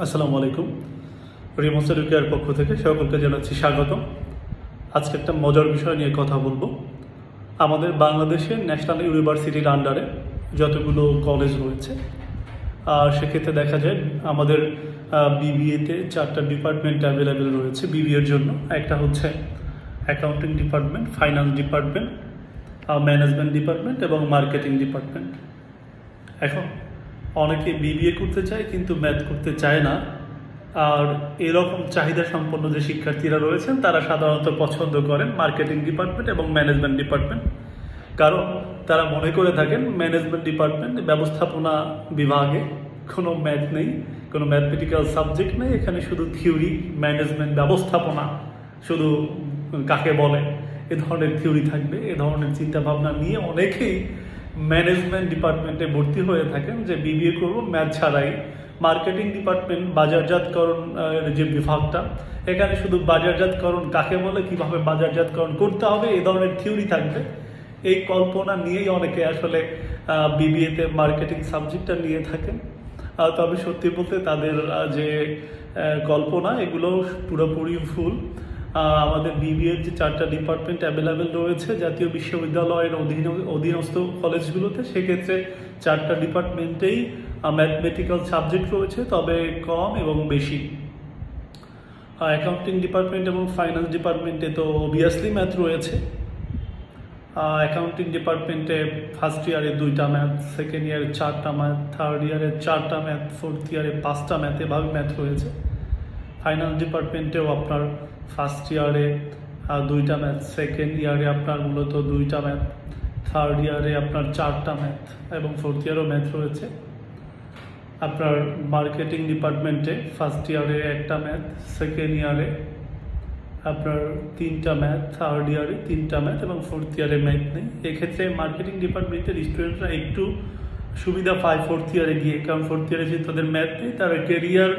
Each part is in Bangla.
আসসালামু আলাইকুম। রিমোসের কেয়ার পক্ষ থেকে সকলকে জানাচ্ছি স্বাগতম। আজকে একটা মজার বিষয় নিয়ে কথা বলবো। আমাদের বাংলাদেশের ন্যাশনাল ইউনিভার্সিটির আন্ডারে যতগুলো কলেজ রয়েছে, সেক্ষেত্রে দেখা যায় আমাদের বিবিএতে 4টা ডিপার্টমেন্ট অ্যাভেলেবেল রয়েছে বিবিএর জন্য। একটা হচ্ছে accounting department, finance department, management department এবং মার্কেটিং ডিপার্টমেন্ট। এখন অনেকে বিবিএ করতে চায় কিন্তু ম্যাথ করতে চায় না। আর এরকম চাহিদা সম্পন্ন যে শিক্ষার্থীরা রয়েছেন তারা সাধারণত পছন্দ করেন মার্কেটিং ডিপার্টমেন্ট এবং ম্যানেজমেন্ট ডিপার্টমেন্ট, কারণ তারা মনে করে থাকেন ম্যানেজমেন্ট ডিপার্টমেন্ট ব্যবস্থাপনা বিভাগে কোনো ম্যাথ নেই, কোনো ম্যাথমেটিক্যাল সাবজেক্ট নেই, এখানে শুধু থিওরি, ম্যানেজমেন্ট ব্যবস্থাপনা শুধু কাকে বলে এ ধরনের থিওরি থাকবে। এ ধরনের চিন্তাভাবনা নিয়ে অনেকেই ম্যানেজমেন্ট ডিপার্টমেন্টে ভর্তি হয়ে থাকেন যে বিবিএ করবো ম্যাথ ছাড়াই। মার্কেটিং ডিপার্টমেন্ট বাজারজাতকরণ যে বিভাগটা, এখানে শুধু বাজারজাতকরণ কাকে বলে, কিভাবে বাজারজাতকরণ করতে হবে এ ধরনের থিওরি থাকবে। এই কল্পনা নিয়েই অনেকে আসলে বিবিএতে মার্কেটিং সাবজেক্টটা নিয়ে থাকেন। তবে সত্যি বলতে তাদের যে কল্পনা এগুলো পুরোপুরি ভুল। আমাদের বিবিএর যে 4টা ডিপার্টমেন্ট অ্যাভেলেবেল রয়েছে জাতীয় বিশ্ববিদ্যালয়ের অধীনস্থ কলেজগুলোতে, সেক্ষেত্রে 4টা ডিপার্টমেন্টেই ম্যাথমেটিক্যাল সাবজেক্ট রয়েছে, তবে কম এবং বেশি। অ্যাকাউন্টিং ডিপার্টমেন্ট এবং ফাইন্যান্স ডিপার্টমেন্টে তো অবভিয়াসলি ম্যাথ রয়েছে। অ্যাকাউন্টিং ডিপার্টমেন্টে ফার্স্ট ইয়ারে 2টা ম্যাথ, সেকেন্ড ইয়ারে 4টা ম্যাথ, থার্ড ইয়ারে 4টা ম্যাথ, ফোর্থ ইয়ারে 5টা ম্যাথ, এভাবে ম্যাথ রয়েছে। ফাইন্যান্স ডিপার্টমেন্টেও আপনার ফার্স্ট ইয়ারে 2টা ম্যাথ, সেকেন্ড ইয়ারে আপনার মূলত 2টা ম্যাথ, থার্ড ইয়ারে আপনার 4টা ম্যাথ এবং ফোর্থ ইয়ারও ম্যাথ রয়েছে। আপনার মার্কেটিং ডিপার্টমেন্টে ফার্স্ট ইয়ারে 1টা ম্যাথ, সেকেন্ড ইয়ারে আপনার 3টা ম্যাথ, থার্ড ইয়ারে 3টা ম্যাথ এবং ফোর্থ ইয়ারে ম্যাথ নেই। এক্ষেত্রে মার্কেটিং ডিপার্টমেন্টের স্টুডেন্টরা একটু সুবিধা পায় ফোর্থ ইয়ারে গিয়ে, কারণ ফোর্থ ইয়ারে যে তাদের ম্যাথ নেই, তারা কেরিয়ার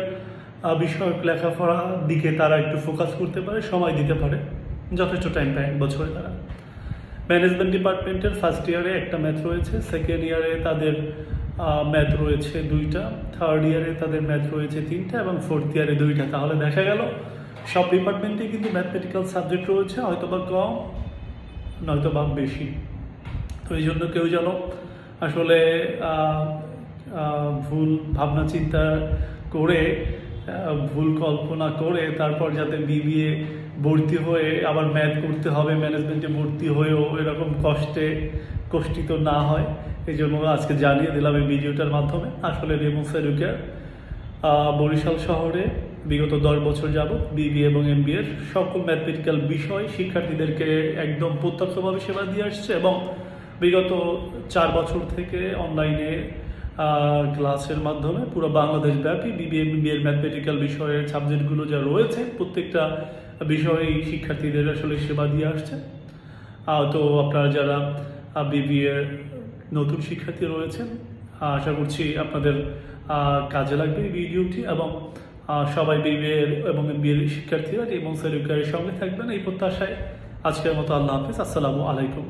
বিষয়ক লেখাপড়ার দিকে তারা একটু ফোকাস করতে পারে, সময় দিতে পারে, যথেষ্ট টাইম পায় 1 বছরে তারা। ম্যানেজমেন্ট ডিপার্টমেন্টের ফার্স্ট ইয়ারে 1টা ম্যাথ রয়েছে, সেকেন্ড ইয়ারে তাদের ম্যাথ রয়েছে 2টা, থার্ড ইয়ারে তাদের ম্যাথ রয়েছে 3টা এবং ফোর্থ ইয়ারে 2টা। তাহলে দেখা গেল সব ডিপার্টমেন্টে কিন্তু ম্যাথমেটিক্যাল সাবজেক্ট রয়েছে, হয়তোবা কম নয়তোবা বেশি। তো এই জন্য কেউ যেন আসলে ভুল ভাবনা চিন্তা করে, ভুল কল্পনা করে তারপর যাতে বিবিএ ভর্তি হয়ে আবার ম্যাথ করতে হবে, ম্যানেজমেন্টে ভর্তি হয়েও এরকম কষ্টিত না হয়, এই জন্য আজকে জানিয়ে দিলাম এই ভিডিওটার মাধ্যমে। আসলে রিমোস এডুকেয়ার বরিশাল শহরে বিগত 10 বছর যাবৎ বিবিএ এবং এমবিএর সকল ম্যাথমেটিক্যাল বিষয় শিক্ষার্থীদেরকে একদম প্রত্যক্ষভাবে সেবা দিয়ে আসছে এবং বিগত 4 বছর থেকে অনলাইনে ক্লাসের মাধ্যমে পুরো বাংলাদেশ ব্যাপী বিবিএ এমবিএর ম্যাথমেটিক্যাল বিষয়ের সাবজেক্টগুলো যা রয়েছে প্রত্যেকটা বিষয়েই শিক্ষার্থীদের আসলে সেবা দিয়ে আসছে। তো আপনারা যারা বিবিএর নতুন শিক্ষার্থী রয়েছেন, আশা করছি আপনাদের কাজে লাগবে এই ভিডিওটি এবং সবাই বিবিএ এবং এমবিএর শিক্ষার্থীরা রিমোস এডুকেয়ারের সঙ্গে থাকবেন এই প্রত্যাশায় আজকের মতো আল্লাহ হাফিজ। আসসালামু আলাইকুম।